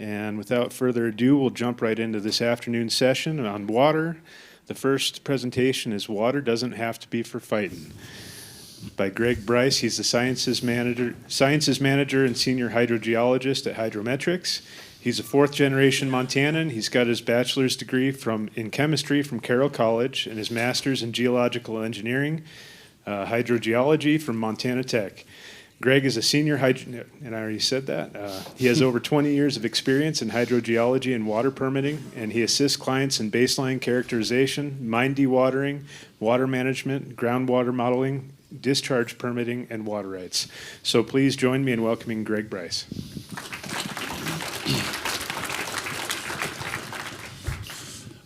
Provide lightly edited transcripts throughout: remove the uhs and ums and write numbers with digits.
And without further ado, we'll jump right into this afternoon's session on water. The first presentation is Water Doesn't Have to Be for Fighting by Greg Bryce. He's the sciences manager and senior hydrogeologist at Hydrometrics. He's a fourth-generation Montanan. He's got his bachelor's degree in chemistry from Carroll College and his master's in geological engineering, hydrogeology from Montana Tech. Greg is a senior and I already said that. He has over 20 years of experience in hydrogeology and water permitting, and he assists clients in baseline characterization, mine dewatering, water management, groundwater modeling, discharge permitting, and water rights. So please join me in welcoming Greg Bryce.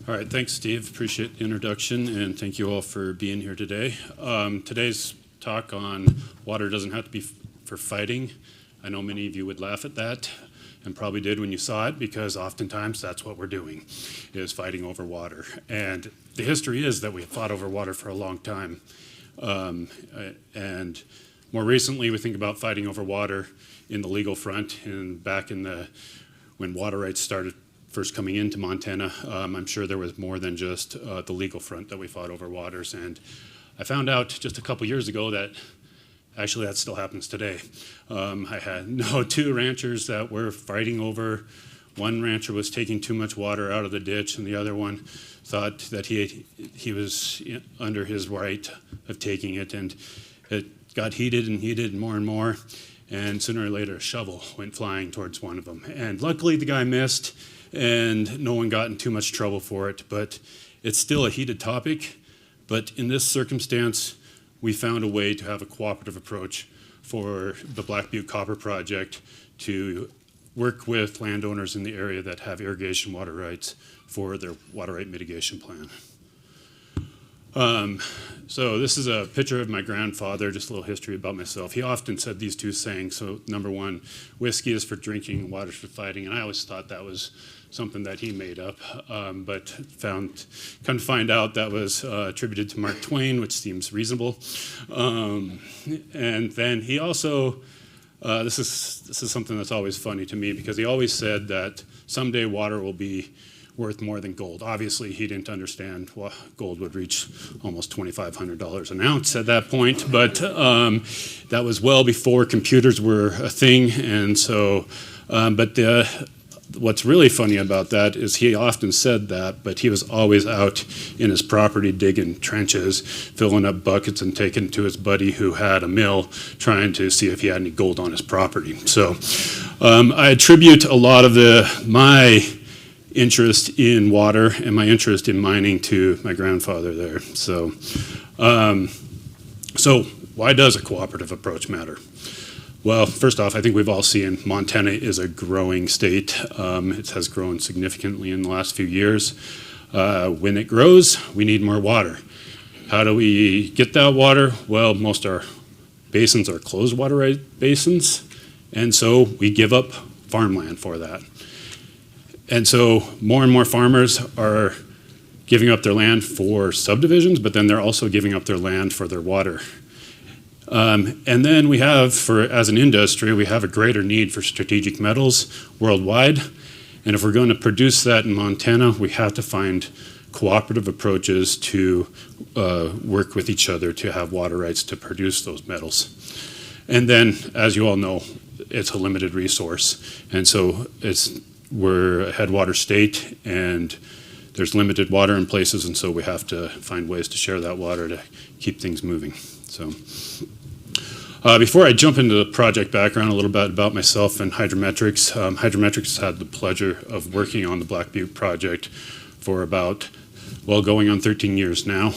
All right, thanks, Steve. Appreciate the introduction, and thank you all for being here today. Today's talk on water doesn't have to be for fighting. I know many of you would laugh at that, and probably did when you saw it, because oftentimes that's what we're doing, is fighting over water. And the history is that we have fought over water for a long time. And more recently, we think about fighting over water in the legal front, and back in when water rights started first coming into Montana, I'm sure there was more than just the legal front that we fought over waters. And I found out just a couple years ago that actually that still happens today. I had two ranchers that were fighting over. One rancher was taking too much water out of the ditch, and the other one thought that he was under his right of taking it, and it got heated and more and more, and sooner or later a shovel went flying towards one of them. And luckily the guy missed, and no one got in too much trouble for it, but it's still a heated topic. But in this circumstance, we found a way to have a cooperative approach for the Black Butte Copper Project to work with landowners in the area that have irrigation water rights for their water right mitigation plan. So this is a picture of my grandfather, just a little history about myself. He often said these two sayings. So number one, whiskey is for drinking, water is for fighting. And I always thought that was something that he made up, but come to find out that was attributed to Mark Twain, which seems reasonable. And then he also, this is something that's always funny to me, because he always said that someday water will be worth more than gold. Obviously, he didn't understand gold would reach almost $2,500 an ounce at that point, but that was well before computers were a thing. And so, what's really funny about that is he often said that, but he was always out in his property digging trenches, filling up buckets and taking to his buddy who had a mill, trying to see if he had any gold on his property. So I attribute a lot of my interest in water and my interest in mining to my grandfather there. So why does a cooperative approach matter? Well, first off, I think we've all seen Montana is a growing state. It has grown significantly in the last few years. When it grows, we need more water. How do we get that water? Well, most our basins are closed water right basins, and so we give up farmland for that. And so more and more farmers are giving up their land for subdivisions, but then they're also giving up their land for their water. And then we have, as an industry, we have a greater need for strategic metals worldwide. And if we're going to produce that in Montana, we have to find cooperative approaches to work with each other to have water rights to produce those metals. And then, as you all know, it's a limited resource. And so we're a headwater state, and there's limited water in places, and so we have to find ways to share that water to keep things moving. So before I jump into the project background, a little bit about myself and Hydrometrics. Hydrometrics had the pleasure of working on the Black Butte project for about, going on 13 years now.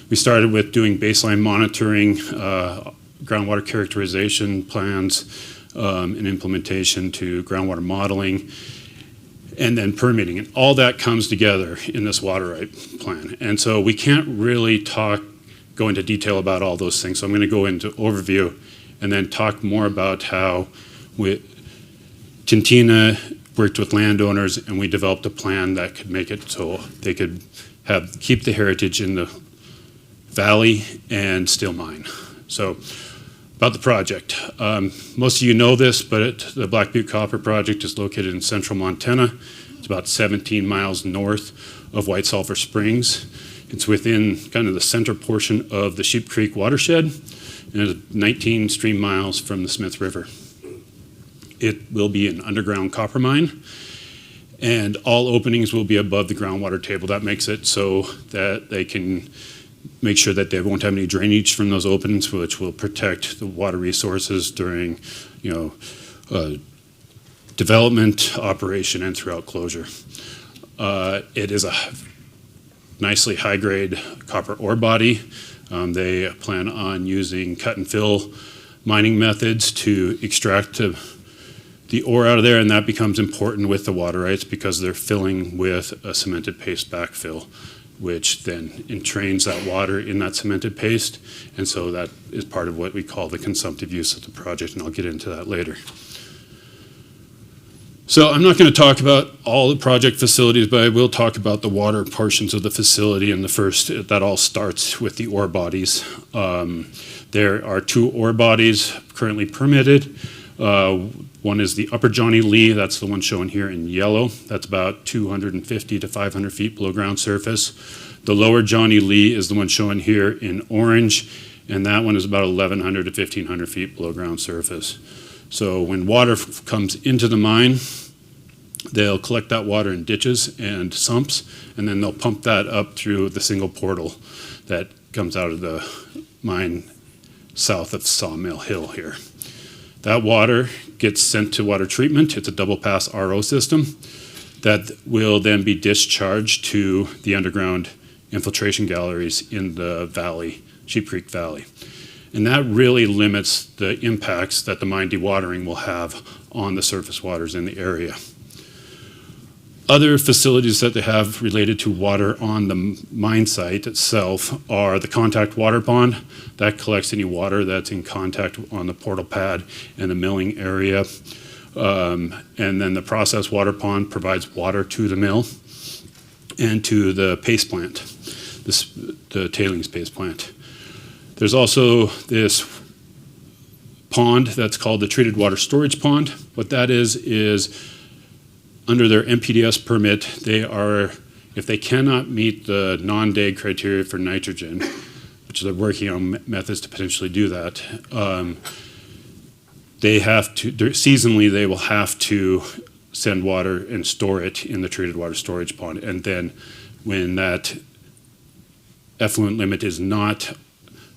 We started with doing baseline monitoring, groundwater characterization plans, and implementation to groundwater modeling, and then permitting. And all that comes together in this water right plan. And so we can't really go into detail about all those things. So I'm going to go into overview and then talk more about how Tintina worked with landowners, and we developed a plan that could make it so they could keep the heritage in the valley and still mine. So About the project. Most of you know this, but the Black Butte Copper Project is located in central Montana. It's about 17 miles north of White Sulphur Springs. It's within kind of the center portion of the Sheep Creek watershed, and it's 19 stream miles from the Smith River. It will be an underground copper mine, and all openings will be above the groundwater table. That makes it so that they can make sure that they won't have any drainage from those openings, which will protect the water resources during, development, operation, and throughout closure. It is a nicely high-grade copper ore body. They plan on using cut and fill mining methods to extract the ore out of there, and that becomes important with the water rights because they're filling with a cemented paste backfill, which then entrains that water in that cemented paste. And so that is part of what we call the consumptive use of the project, and I'll get into that later. So I'm not going to talk about all the project facilities, but I will talk about the water portions of the facility. And the first, that all starts with the ore bodies. There are 2 ore bodies currently permitted. One is the Upper Johnny Lee, that's the one shown here in yellow. That's about 250 to 500 feet below ground surface. The Lower Johnny Lee is the one shown here in orange, and that one is about 1,100 to 1,500 feet below ground surface. So when water comes into the mine, they'll collect that water in ditches and sumps, and then they'll pump that up through the single portal that comes out of the mine south of Sawmill Hill here. That water gets sent to water treatment. It's a double pass RO system that will then be discharged to the underground infiltration galleries in the valley, Sheep Creek Valley. And that really limits the impacts that the mine dewatering will have on the surface waters in the area. Other facilities that they have related to water on the mine site itself are the contact water pond. That collects any water that's in contact on the portal pad and the milling area. And then the process water pond provides water to the mill and to the paste plant, the tailings paste plant. There's also this pond that's called the treated water storage pond. What that is under their MPDS permit, if they cannot meet the non-DAG criteria for nitrogen, which they're working on methods to potentially do that, seasonally they will have to send water and store it in the treated water storage pond. And then when that effluent limit is not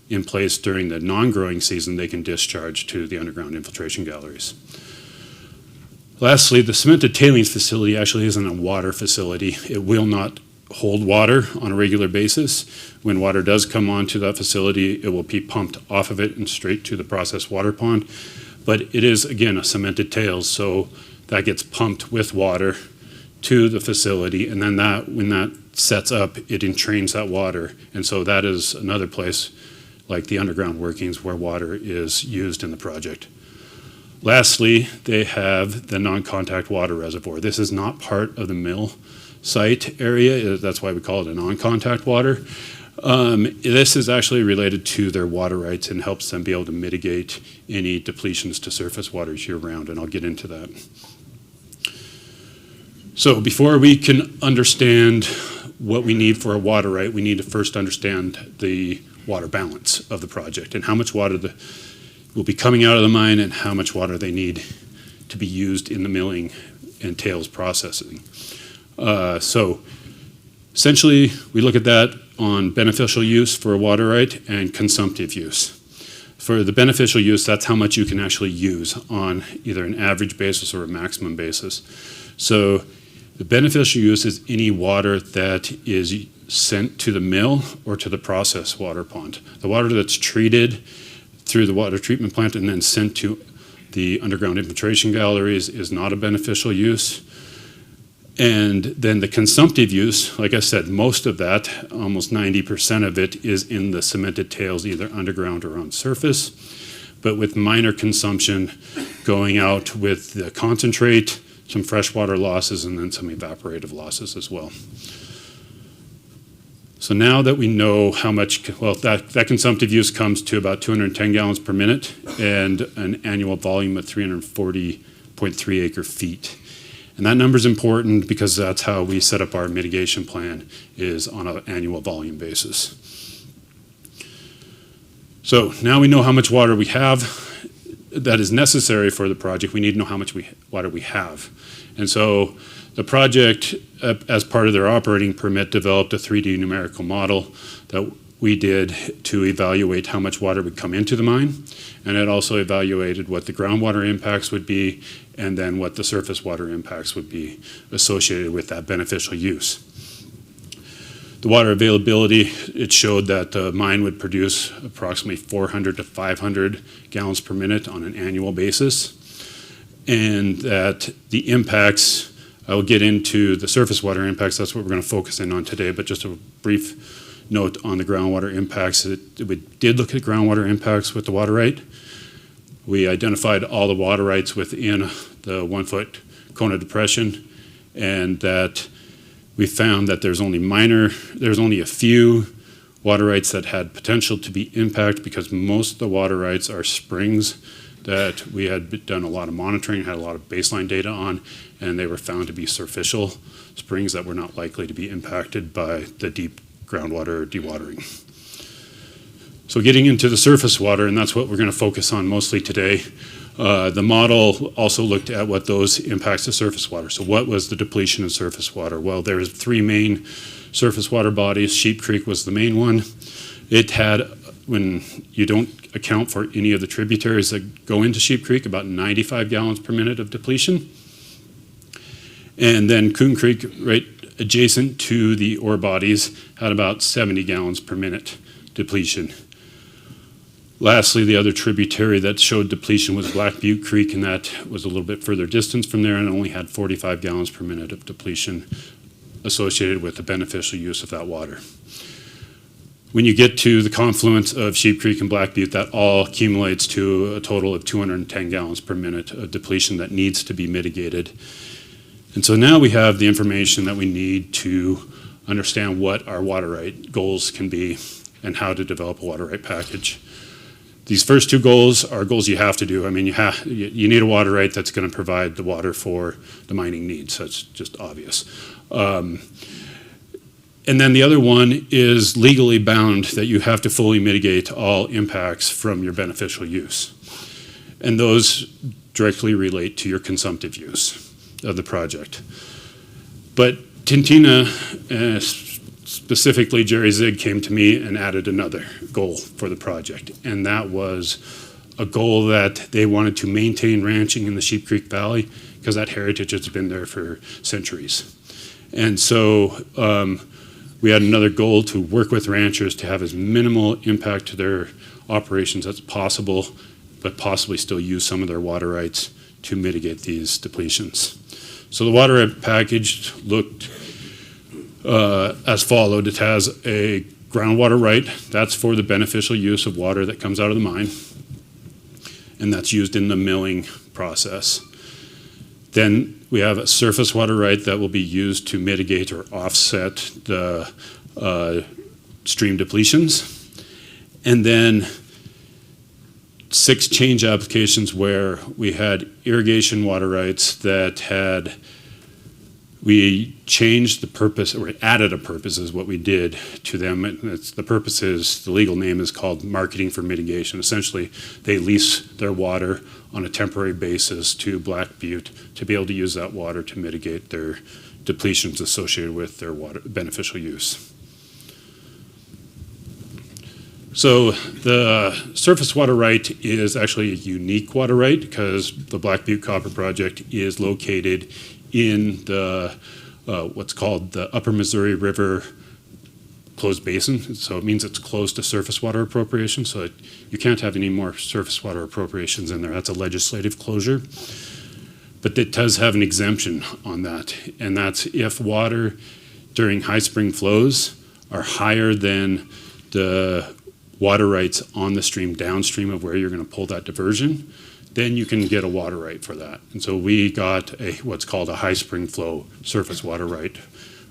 in place during the non-growing season, they can discharge to the underground infiltration galleries. Lastly, the cemented tailings facility actually isn't a water facility. It will not hold water on a regular basis. When water does come onto that facility, it will be pumped off of it and straight to the process water pond. But it is, again, a cemented tails, so that gets pumped with water to the facility, and then when that sets up, it entrains that water. And so that is another place, like the underground workings, where water is used in the project. Lastly, they have the non-contact water reservoir. This is not part of the mill site area. That's why we call it a non-contact water. This is actually related to their water rights and helps them be able to mitigate any depletions to surface waters year-round, and I'll get into that. So before we can understand what we need for a water right, we need to first understand the water balance of the project and how much water will be coming out of the mine and how much water they need to be used in the milling and tails processing. So essentially, we look at that on beneficial use for a water right and consumptive use. For the beneficial use, that's how much you can actually use on either an average basis or a maximum basis. So the beneficial use is any water that is sent to the mill or to the process water pond. The water that's treated through the water treatment plant and then sent to the underground infiltration galleries is not a beneficial use. And then the consumptive use, like I said, most of that, almost 90% of it, is in the cemented tails, either underground or on surface, but with minor consumption going out with the concentrate, some freshwater losses, and then some evaporative losses as well. So now that we know how much, well, that consumptive use comes to about 210 gallons per minute and an annual volume of 340.3 acre feet. And that number is important because that's how we set up our mitigation plan, is on an annual volume basis. So now we know how much water we have that is necessary for the project. We need to know how much water we have. And so the project, as part of their operating permit, developed a 3D numerical model that we did to evaluate how much water would come into the mine. And it also evaluated what the groundwater impacts would be and then what the surface water impacts would be associated with that beneficial use. The water availability, it showed that the mine would produce approximately 400 to 500 gallons per minute on an annual basis, and that the impacts, I will get into the surface water impacts, that's what we're going to focus in on today, but just a brief note on the groundwater impacts. We did look at groundwater impacts with the water right. We identified all the water rights within the 1 foot Kona depression, and that we found that there's only a few water rights that had potential to be impacted, because most of the water rights are springs that we had done a lot of monitoring, had a lot of baseline data on, and they were found to be surficial springs that were not likely to be impacted by the deep groundwater dewatering. So getting into the surface water, and that's what we're going to focus on mostly today. The model also looked at what those impacts to surface water. So what was the depletion of surface water? Well, there's 3 main surface water bodies. Sheep Creek was the main one. It had, when you don't account for any of the tributaries that go into Sheep Creek, about 95 gallons per minute of depletion. And then Coon Creek, right adjacent to the ore bodies, had about 70 gallons per minute depletion. Lastly, the other tributary that showed depletion was Black Butte Creek, and that was a little bit further distance from there and only had 45 gallons per minute of depletion associated with the beneficial use of that water. When you get to the confluence of Sheep Creek and Black Butte, that all accumulates to a total of 210 gallons per minute of depletion that needs to be mitigated. And so now we have the information that we need to understand what our water right goals can be and how to develop a water right package. These first 2 goals are goals you have to do. I mean, you need a water right that's going to provide the water for the mining needs. That's just obvious. And then the other one is legally bound, that you have to fully mitigate all impacts from your beneficial use. And those directly relate to your consumptive use of the project. But Tintina, specifically Jerry Zig, came to me and added another goal for the project. And that was a goal that they wanted to maintain ranching in the Sheep Creek Valley, because that heritage has been there for centuries. And so we had another goal to work with ranchers to have as minimal impact to their operations as possible, but possibly still use some of their water rights to mitigate these depletions. So the water right package looked as followed. It has a groundwater right. That's for the beneficial use of water that comes out of the mine, and that's used in the milling process. Then we have a surface water right that will be used to mitigate or offset the stream depletions. And then 6 change applications where we had irrigation water rights that we changed the purpose, or added a purpose is what we did to them. The purpose is, the legal name is called marketing for mitigation. Essentially, they lease their water on a temporary basis to Black Butte to be able to use that water to mitigate their depletions associated with their water beneficial use. So the surface water right is actually a unique water right, because the Black Butte Copper Project is located in the what's called the Upper Missouri River closed basin. So it means it's close to surface water appropriation. So you can't have any more surface water appropriations in there. That's a legislative closure. But it does have an exemption on that. And that's if water during high spring flows are higher than the water rights on the stream downstream of where you're going to pull that diversion, then you can get a water right for that. And so we got what's called a high spring flow surface water right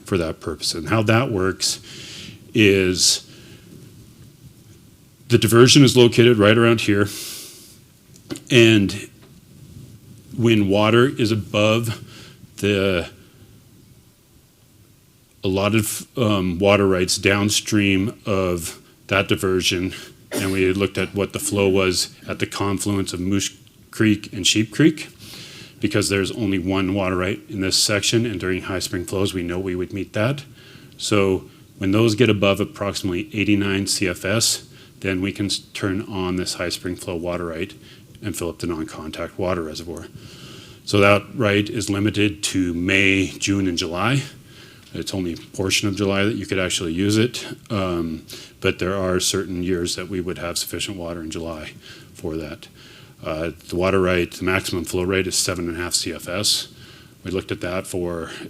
for that purpose. And how that works is the diversion is located right around here, and when water is above the allotted water rights downstream of that diversion, and we looked at what the flow was at the confluence of Moose Creek and Sheep Creek, because there's only one water right in this section, and during high spring flows we know we would meet that. So when those get above approximately 89 CFS, then we can turn on this high spring flow water right and fill up the non-contact water reservoir. So that right is limited to May, June, and July. It's only a portion of July that you could actually use it, but there are certain years that we would have sufficient water in July for that. The water right, the maximum flow rate is 7.5 CFS. We looked at that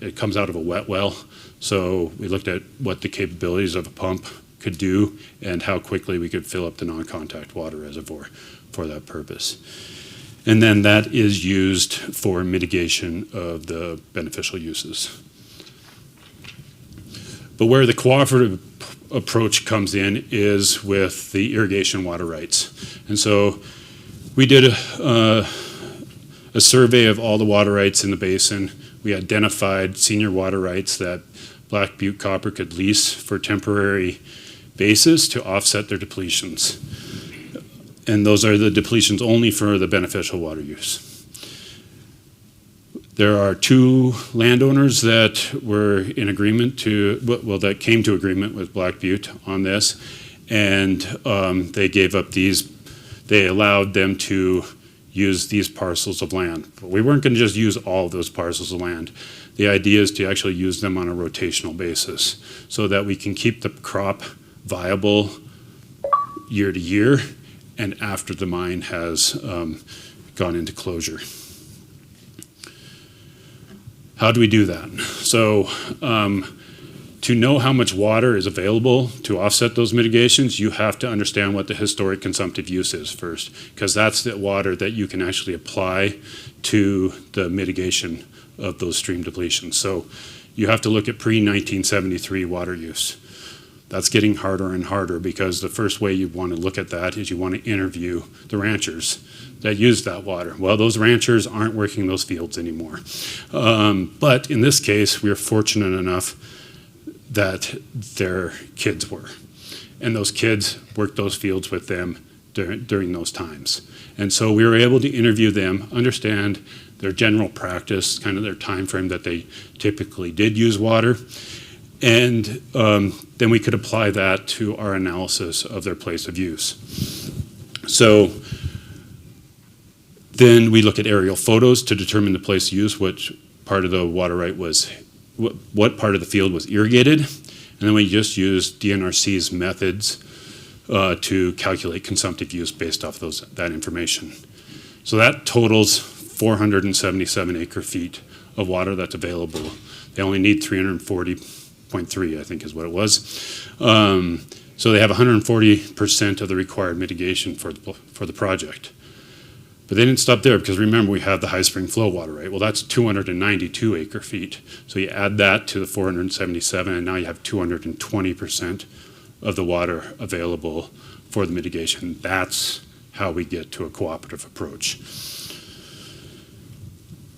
it comes out of a wet well, so we looked at what the capabilities of a pump could do and how quickly we could fill up the non-contact water reservoir for that purpose. And then that is used for mitigation of the beneficial uses. But where the cooperative approach comes in is with the irrigation water rights. And so we did a survey of all the water rights in the basin. We identified senior water rights that Black Butte Copper could lease for temporary basis to offset their depletions. And those are the depletions only for the beneficial water use. There are two landowners that were in agreement that came to agreement with Black Butte on this, and they allowed them to use these parcels of land. But we weren't going to just use all of those parcels of land. The idea is to actually use them on a rotational basis so that we can keep the crop viable year to year and after the mine has gone into closure. How do we do that? So to know how much water is available to offset those mitigations, you have to understand what the historic consumptive use is first, because that's the water that you can actually apply to the mitigation of those stream depletions. So you have to look at pre-1973 water use. That's getting harder and harder, because the first way you want to look at that is you want to interview the ranchers that use that water. Well, those ranchers aren't working those fields anymore. But in this case, we are fortunate enough that their kids were. And those kids worked those fields with them during those times. And so we were able to interview them, understand their general practice, kind of their time frame that they typically did use water. And then we could apply that to our analysis of their place of use. So then we look at aerial photos to determine the place of use, which part of the water right was, what part of the field was irrigated. And then we just used DNRC's methods to calculate consumptive use based off that information. So that totals 477 acre feet of water that's available. They only need 340.3, I think is what it was. So they have 140% of the required mitigation for the project. But they didn't stop there, because remember, we have the high spring flow water, right? Well, that's 292 acre feet. So you add that to the 477, and now you have 220% of the water available for the mitigation. That's how we get to a cooperative approach.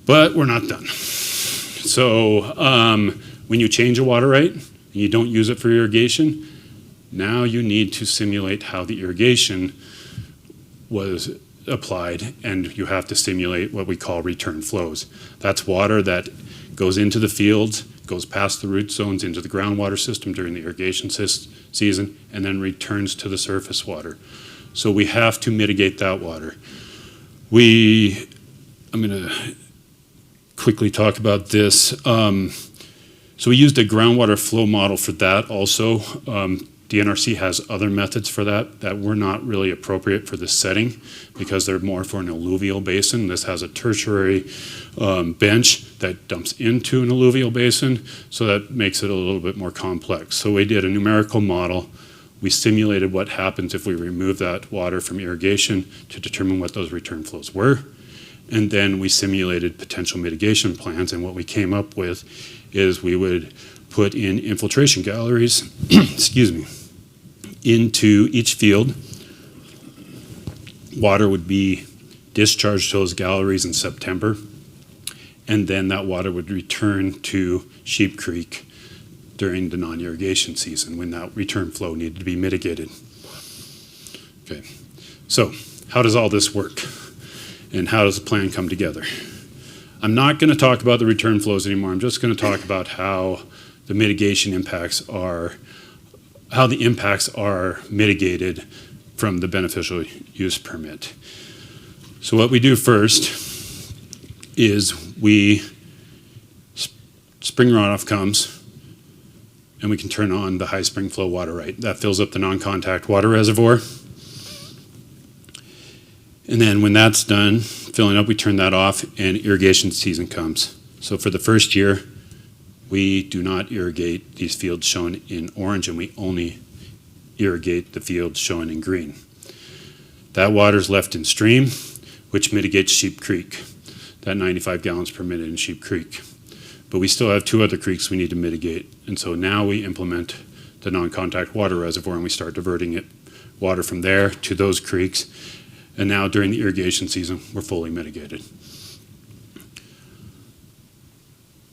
But we're not done. So when you change a water right and you don't use it for irrigation, now you need to simulate how the irrigation was applied, and you have to simulate what we call return flows. That's water that goes into the fields, goes past the root zones into the groundwater system during the irrigation season, and then returns to the surface water. So we have to mitigate that water. I'm going to quickly talk about this. So we used a groundwater flow model for that also. DNRC has other methods for that were not really appropriate for this setting, because they're more for an alluvial basin. This has a tertiary bench that dumps into an alluvial basin, so that makes it a little bit more complex. So we did a numerical model. We simulated what happens if we remove that water from irrigation to determine what those return flows were. And then we simulated potential mitigation plans, and what we came up with is we would put in infiltration galleries, excuse me, into each field. Water would be discharged to those galleries in September, and then that water would return to Sheep Creek during the non-irrigation season when that return flow needed to be mitigated. Okay, so how does all this work? And how does the plan come together? I'm not going to talk about the return flows anymore. I'm just going to talk about how the mitigation impacts are, how the impacts are mitigated from the beneficial use permit. So what we do first is spring runoff comes, and we can turn on the high spring flow water right. That fills up the non-contact water reservoir. And then when that's done, filling up, we turn that off and irrigation season comes. So for the first year, we do not irrigate these fields shown in orange, and we only irrigate the fields shown in green. That water is left in stream, which mitigates Sheep Creek, that 95 gallons per minute in Sheep Creek. But we still have 2 other creeks we need to mitigate. And so now we implement the non-contact water reservoir, and we start diverting water from there to those creeks. And now during the irrigation season, we're fully mitigated.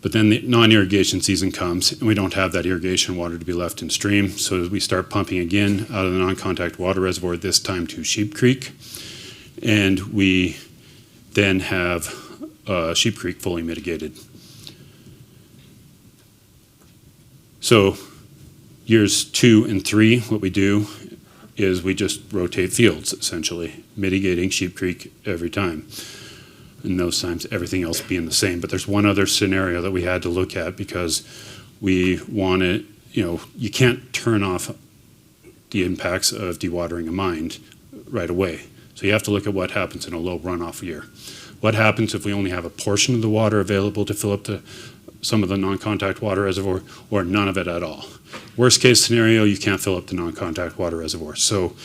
But then the non-irrigation season comes, and we don't have that irrigation water to be left in stream, so we start pumping again out of the non-contact water reservoir, this time to Sheep Creek. And we then have Sheep Creek fully mitigated. So years 2 and 3, what we do is we just rotate fields, essentially, mitigating Sheep Creek every time. And those times, everything else being the same. But there's one other scenario that we had to look at, because we want to, you can't turn off the impacts of dewatering a mine right away. So you have to look at what happens in a low runoff year. What happens if we only have a portion of the water available to fill up some of the non-contact water reservoir, or none of it at all? Worst case scenario, you can't fill up the non-contact water reservoir. So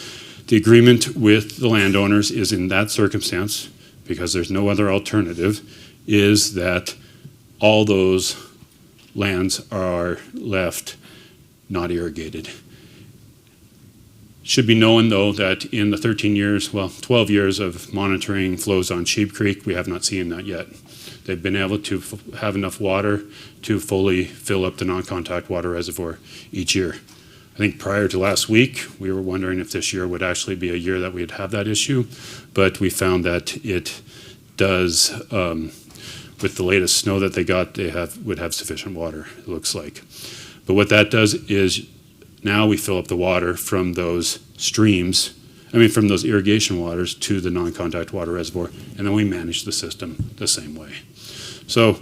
the agreement with the landowners is, in that circumstance, because there's no other alternative, is that all those lands are left not irrigated. Should be known, though, that in the 12 years of monitoring flows on Sheep Creek, we have not seen that yet. They've been able to have enough water to fully fill up the non-contact water reservoir each year. I think prior to last week, we were wondering if this year would actually be a year that we'd have that issue, but we found that it does, with the latest snow that they got, would have sufficient water, it looks like. But what that does is, now we fill up the water from those streams, from those irrigation waters to the non-contact water reservoir, and then we manage the system the same way. So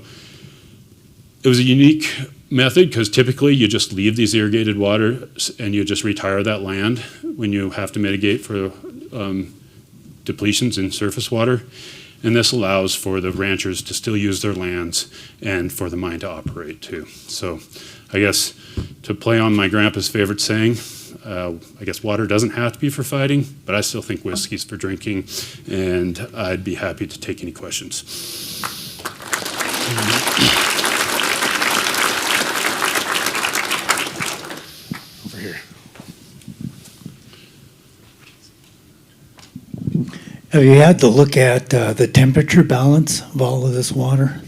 it was a unique method, because typically you just leave these irrigated water and you just retire that land when you have to mitigate for depletions in surface water. And this allows for the ranchers to still use their lands and for the mine to operate too. So I guess, to play on my grandpa's favorite saying, I guess water doesn't have to be for fighting, but I still think whiskey's for drinking, and I'd be happy to take any questions. Over here. Have you had to look at the temperature balance of all of this water?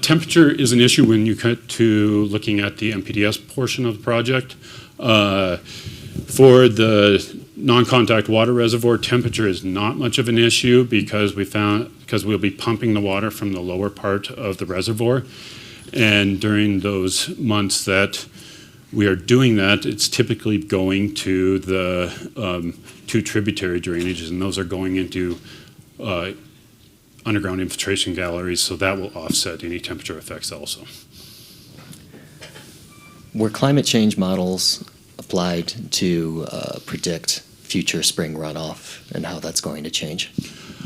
Temperature is an issue when you cut to looking at the MPDS portion of the project. For the non-contact water reservoir, temperature is not much of an issue, because we'll be pumping the water from the lower part of the reservoir. And during those months that we are doing that, it's typically going to the 2 tributary drainages, and those are going into underground infiltration galleries, so that will offset any temperature effects also. Were climate change models applied to predict future spring runoff and how that's going to change?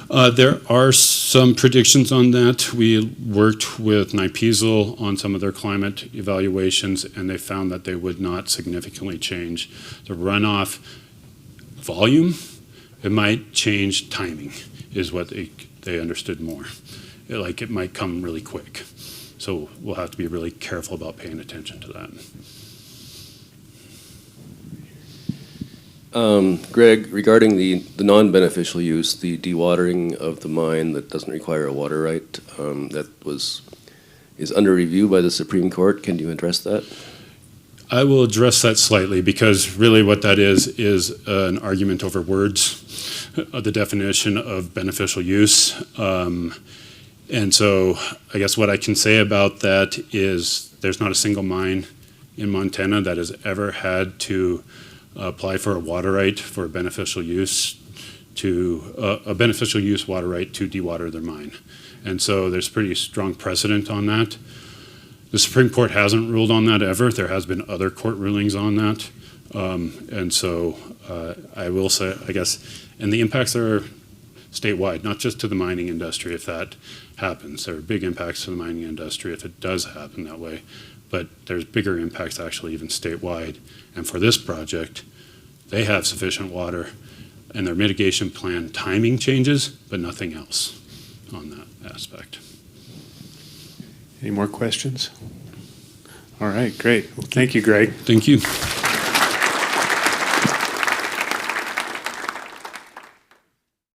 There are some predictions on that. We worked with NIPESL on some of their climate evaluations, and they found that they would not significantly change the runoff volume. It might change timing, is what they understood more. It might come really quick. So we'll have to be really careful about paying attention to that. Greg, regarding the non-beneficial use, the dewatering of the mine that doesn't require a water right, is under review by the Supreme Court. Can you address that? I will address that slightly because really what that is an argument over words, the definition of beneficial use. And so I guess what I can say about that is there's not a single mine in Montana that has ever had to apply for a water right for a beneficial use water right to dewater their mine. And so there's pretty strong precedent on that. The Supreme Court hasn't ruled on that ever. There has been other court rulings on that. And so I will say, I guess, and the impacts are statewide, not just to the mining industry if that happens. There are big impacts to the mining industry if it does happen that way. But there's bigger impacts actually even statewide. And for this project, they have sufficient water and their mitigation plan timing changes, but nothing else on that aspect. Any more questions? All right, great. Well, thank you, Greg. Thank you.